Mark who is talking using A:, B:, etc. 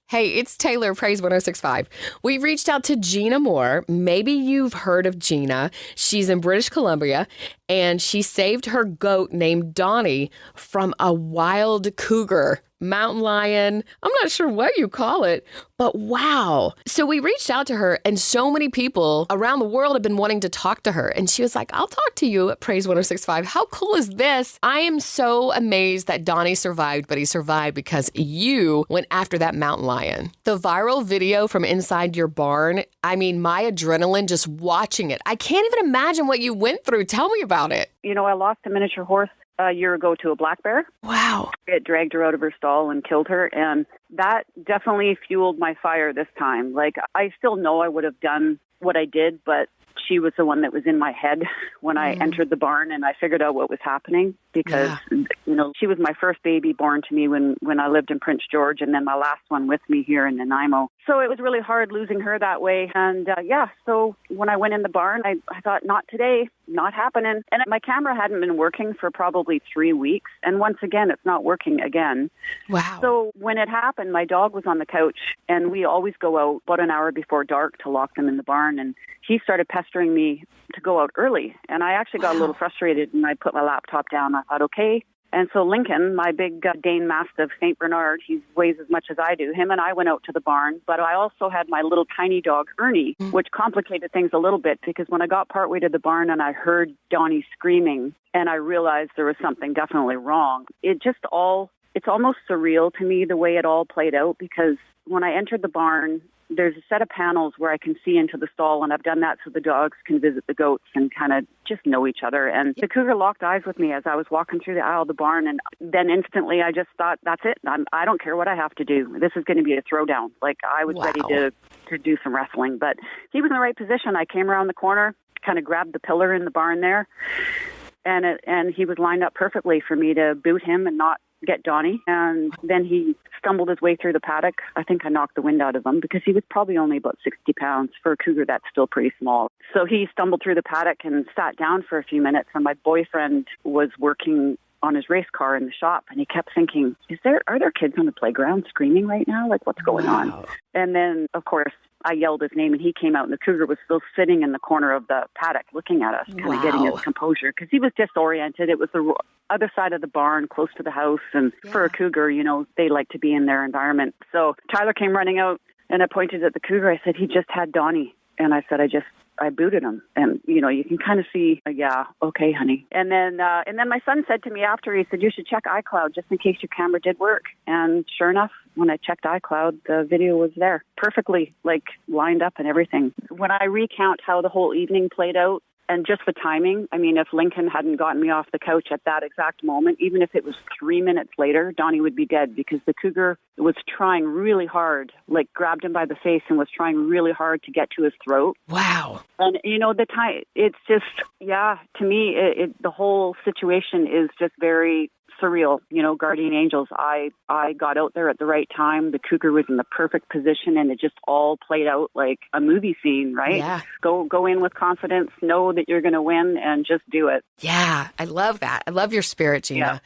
A: Hey, it's Taylor, Praise 106.5. We reached out to Gina Moore. Maybe you've heard of Gina. She's in British Columbia, and she saved her goat named Donnie from a wild cougar, mountain lion. I'm not sure what you call it, but wow. So we reached out to her, and so many people around the world have been wanting to talk to her. And she was like, I'll talk to you at Praise 106.5. How cool is this? I am so amazed that Donnie survived, but he survived because you went after that mountain lion. The viral video from inside your barn, I mean, my adrenaline just watching it. I can't even imagine what you went through. Tell me about it.
B: You know, I lost a miniature horse a year ago to a black bear.
A: Wow.
B: It dragged her out of her stall and killed her. And that definitely fueled my fire this time. Like, I still know I would have done what I did, but she was the one that was in my head when I entered the barn, and I figured out what was happening because, you know, she was my first baby born to me when I lived in Prince George, and then my last one with me here in Nanaimo. So it was really hard losing her that way. And so when I went in the barn, I thought, not today, not happening. And my camera hadn't been working for probably 3 weeks. And once again, it's not working again.
A: Wow.
B: So when it happened, my dog was on the couch, and we always go out about an hour before dark to lock them in the barn. And he started pestering me to go out early. And I actually got a little frustrated, and I put my laptop down. I thought, okay. And so Lincoln, my big Dane Mastiff, St. Bernard, he weighs as much as I do. Him and I went out to the barn, but I also had my little tiny dog, Ernie, which complicated things a little bit because when I got partway to the barn and I heard Donnie screaming and I realized there was something definitely wrong, it's almost surreal to me the way it all played out because when I entered the barn, there's a set of panels where I can see into the stall, and I've done that so the dogs can visit the goats and kind of just know each other. And the cougar locked eyes with me as I was walking through the aisle of the barn, and then instantly I just thought, that's it. I don't care what I have to do. This is going to be a throwdown. Like, I was ready to do some wrestling. But he was in the right position. I came around the corner, kind of grabbed the pillar in the barn there, and he was lined up perfectly for me to boot him and not get Donnie. And then he stumbled his way through the paddock. I think I knocked the wind out of him because he was probably only about 60 pounds. For a cougar, that's still pretty small. So he stumbled through the paddock and sat down for a few minutes. And my boyfriend was working on his race car in the shop, and he kept thinking, are there kids on the playground screaming right now? Like, what's going on? And then, of course, I yelled his name, and he came out, and the cougar was still sitting in the corner of the paddock looking at us, kind of getting his composure, because he was disoriented. It was the other side of the barn, close to the house, and for a cougar, you know, they like to be in their environment. So Tyler came running out, and I pointed at the cougar. I said, he just had Donnie. And I said, I booted him. And, you know, you can kind of see, yeah, okay, honey. And then my son said to me after, he said, you should check iCloud just in case your camera did work. And sure enough, when I checked iCloud, the video was there perfectly, like, lined up and everything. When I recount how the whole evening played out, and just the timing, I mean, if Lincoln hadn't gotten me off the couch at that exact moment, even if it was 3 minutes later, Donnie would be dead because the cougar was trying really hard, like grabbed him by the face and was trying really hard to get to his throat.
A: Wow.
B: And, you know, the time, it's just, to me, the whole situation is just very surreal, you know, guardian angels. I got out there at the right time. The cougar was in the perfect position, and it just all played out like a movie scene, right?
A: Yeah.
B: Go in with confidence, know that you're going to win, and just do it.
A: Yeah, I love that. I love your spirit, Gina.
B: Yeah.